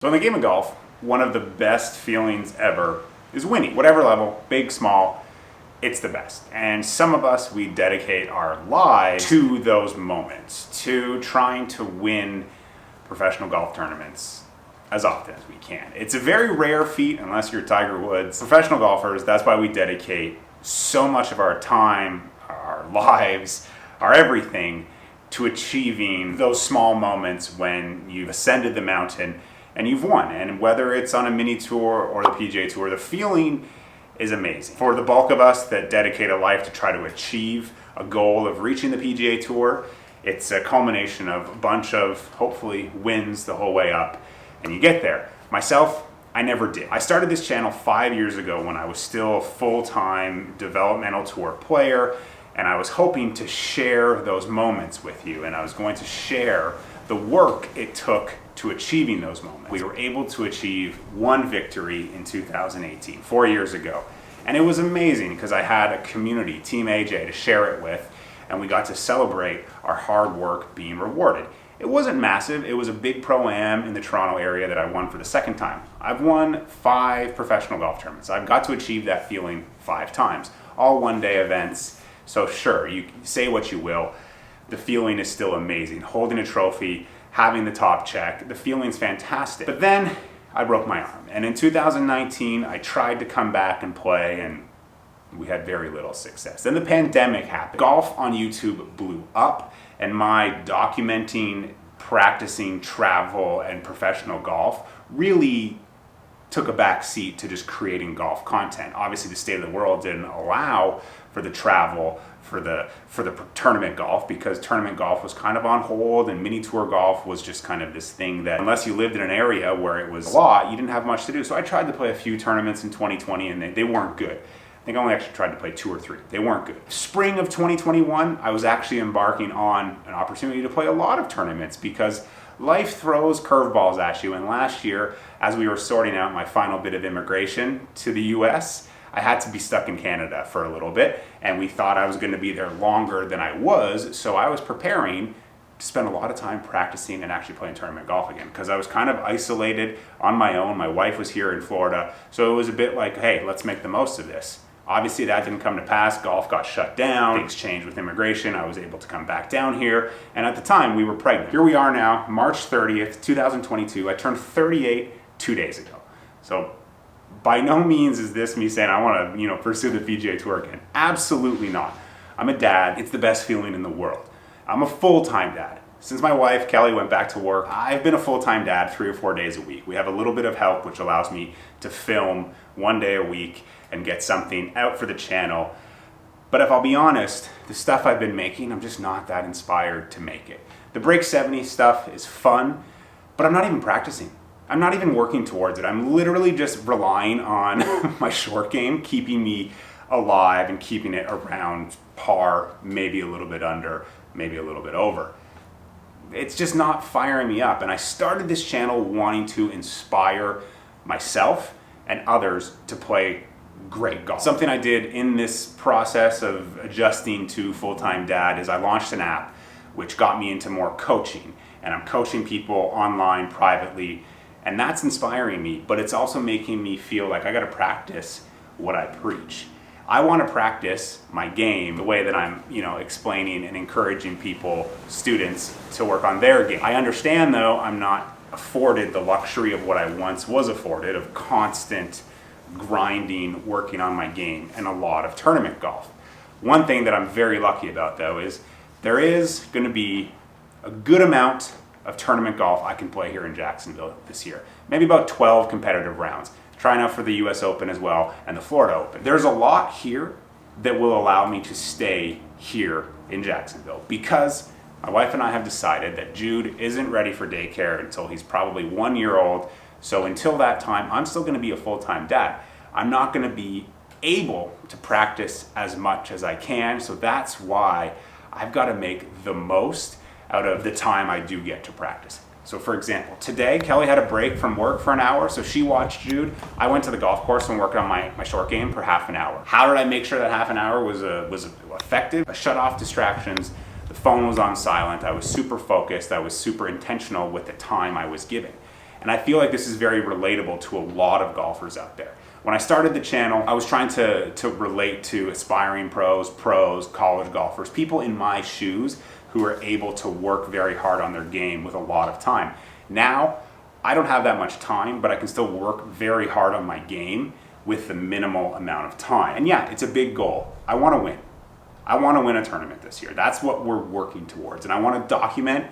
So in the game of golf, one of the best feelings ever is winning. Whatever level, big, small, it's the best. And some of us, we dedicate our lives to those moments, to trying to win professional golf tournaments as often as we can. It's a very rare feat unless you're Tiger Woods. Professional golfers, that's why we dedicate so much of our time, our lives, our everything to achieving those small moments when you've ascended the mountain and you've won. And whether it's on a mini tour or the PGA Tour, the feeling is amazing. For the bulk of us that dedicate a life to try to achieve a goal of reaching the PGA Tour, it's a culmination of a bunch of, hopefully, wins the whole way up, and you get there. Myself, I never did. I started this channel 5 years ago when I was still a full-time developmental tour player, and I was hoping to share those moments with you, and I was going to share the work it took to achieving those moments. We were able to achieve one victory in 2018, 4 years ago. And it was amazing because I had a community, Team AJ, to share it with, and we got to celebrate our hard work being rewarded. It wasn't massive. It was a big pro-am in the Toronto area that I won for the second time. I've won 5 professional golf tournaments. I've got to achieve that feeling 5 times, all one-day events. So sure, you say what you will, the feeling is still amazing. Holding a trophy, having the top check, the feeling's fantastic. But then I broke my arm. And in 2019, I tried to come back and play, and we had very little success. Then the pandemic happened. Golf on YouTube blew up, and my documenting, practicing, travel, and professional golf really took a back seat to just creating golf content. Obviously, the state of the world didn't allow for the travel, for the tournament golf, because tournament golf was kind of on hold, and mini tour golf was just kind of this thing that unless you lived in an area where it was a lot, you didn't have much to do. So I tried to play a few tournaments in 2020, and they weren't good. I think I only actually tried to play 2 or 3. They weren't good. Spring of 2021, I was actually embarking on an opportunity to play a lot of tournaments because life throws curveballs at you. And last year, as we were sorting out my final bit of immigration to the US, I had to be stuck in Canada for a little bit, and we thought I was going to be there longer than I was, so I was preparing to spend a lot of time practicing and actually playing tournament golf again, because I was kind of isolated on my own. My wife was here in Florida, so it was a bit like, hey, let's make the most of this. Obviously, that didn't come to pass. Golf got shut down. Things changed with immigration. I was able to come back down here, and at the time, we were pregnant. Here we are now, March 30th, 2022. I turned 38 2 days ago. So by no means is this me saying I want to, pursue the PGA Tour again. Absolutely not. I'm a dad. It's the best feeling in the world. I'm a full-time dad. Since my wife, Kelly, went back to work, I've been a full-time dad 3 or 4 days a week. We have a little bit of help, which allows me to film 1 day a week and get something out for the channel. But if I'll be honest, the stuff I've been making, I'm just not that inspired to make it. The Break 70 stuff is fun, but I'm not even practicing. I'm not even working towards it. I'm literally just relying on my short game, keeping me alive and keeping it around par, maybe a little bit under, maybe a little bit over. It's just not firing me up. And I started this channel wanting to inspire myself and others to play great golf. Something I did in this process of adjusting to full-time dad is I launched an app which got me into more coaching. And I'm coaching people online, privately, and that's inspiring me, but it's also making me feel like I gotta practice what I preach. I wanna practice my game the way that I'm, explaining and encouraging people, students, to work on their game. I understand though, I'm not afforded the luxury of what I once was afforded, of constant grinding, working on my game, and a lot of tournament golf. One thing that I'm very lucky about though is there is gonna be a good amount of tournament golf I can play here in Jacksonville this year. Maybe about 12 competitive rounds. Trying out for the US Open as well and the Florida Open. There's a lot here that will allow me to stay here in Jacksonville because my wife and I have decided that Jude isn't ready for daycare until he's probably 1 year old. So until that time, I'm still gonna be a full-time dad. I'm not gonna be able to practice as much as I can. So that's why I've gotta make the most out of the time I do get to practice. So for example, today Kelly had a break from work for an hour, so she watched Jude. I went to the golf course and worked on my short game for half an hour. How did I make sure that half an hour was effective? I shut off distractions. The phone was on silent. I was super focused. I was super intentional with the time I was given. And I feel like this is very relatable to a lot of golfers out there. When I started the channel, I was trying to relate to aspiring pros, college golfers, people in my shoes who are able to work very hard on their game with a lot of time. Now, I don't have that much time, but I can still work very hard on my game with the minimal amount of time. And yeah, it's a big goal. I want to win. I want to win a tournament this year. That's what we're working towards. And I want to document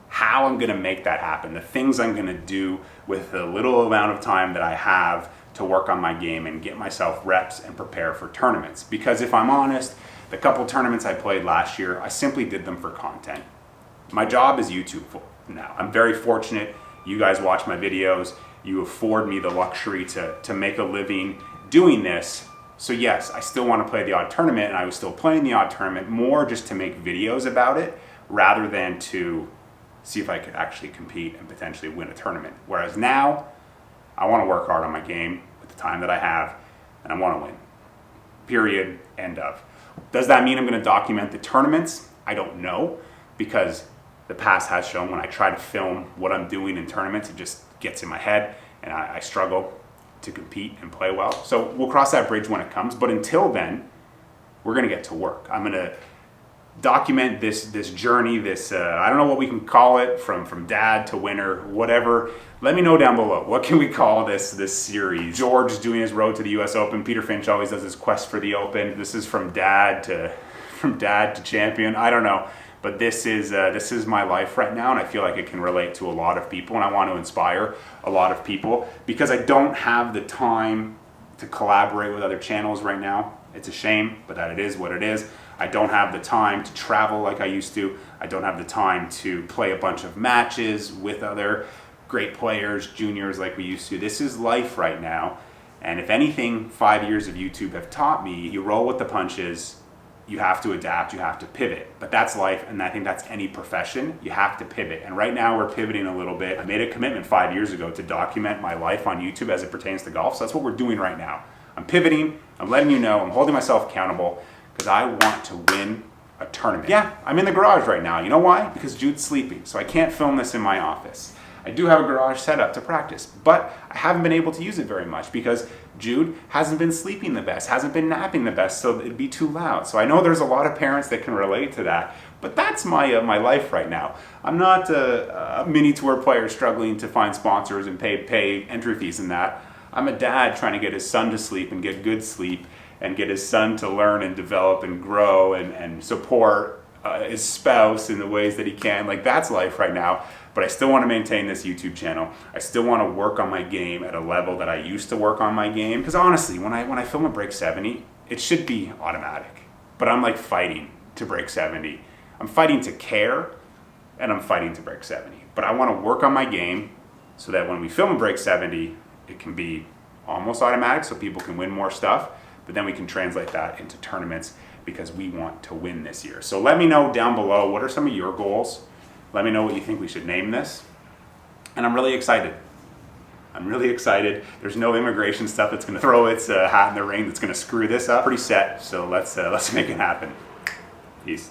how I'm going to make that happen, the things I'm going to do with the little amount of time that I have to work on my game and get myself reps and prepare for tournaments. Because if I'm honest, the couple tournaments I played last year, I simply did them for content. My job is YouTube now. I'm very fortunate. You guys watch my videos. You afford me the luxury to make a living doing this. So yes, I still want to play the odd tournament, and I was still playing the odd tournament more just to make videos about it rather than to see if I could actually compete and potentially win a tournament. Whereas now, I want to work hard on my game with the time that I have, and I want to win. Period. End of. Does that mean I'm going to document the tournaments? I don't know, because the past has shown when I try to film what I'm doing in tournaments, it just gets in my head, and I struggle to compete and play well. So we'll cross that bridge when it comes, but until then, we're going to get to work. I'm going to document this journey, I don't know what we can call it, from dad to winner, whatever. Let me know down below. What can we call this series? George is doing his road to the US Open. Peter Finch always does his quest for the Open. This is from dad to champion. I don't know. But this is my life right now, and I feel like it can relate to a lot of people, and I want to inspire a lot of people because I don't have the time to collaborate with other channels right now. It's a shame, but that it is what it is. I don't have the time to travel like I used to. I don't have the time to play a bunch of matches with other great players, juniors like we used to. This is life right now. And if anything, 5 years of YouTube have taught me, you roll with the punches, you have to adapt, you have to pivot. But that's life, and I think that's any profession. You have to pivot. And right now we're pivoting a little bit. I made a commitment 5 years ago to document my life on YouTube as it pertains to golf. So that's what we're doing right now. I'm pivoting, I'm letting you know, I'm holding myself accountable because I want to win a tournament. Yeah, I'm in the garage right now. You know why? Because Jude's sleeping, so I can't film this in my office. I do have a garage set up to practice, but I haven't been able to use it very much because Jude hasn't been sleeping the best, hasn't been napping the best, so it'd be too loud. So I know there's a lot of parents that can relate to that, but that's my life right now. I'm not a mini tour player struggling to find sponsors and pay entry fees and that. I'm a dad trying to get his son to sleep and get good sleep and get his son to learn and develop and grow and support his spouse in the ways that he can. Like, that's life right now. But I still want to maintain this YouTube channel. I still want to work on my game at a level that I used to work on my game. Because honestly, when I film a break 70, it should be automatic. But I'm like fighting to break 70. I'm fighting to care, and I'm fighting to break 70. But I want to work on my game so that when we film a break 70, it can be almost automatic so people can win more stuff. But then we can translate that into tournaments because we want to win this year. So let me know down below, what are some of your goals? Let me know what you think we should name this. And I'm really excited. I'm really excited. There's no immigration stuff that's gonna throw its hat in the ring that's gonna screw this up. Pretty set, so let's make it happen. Peace.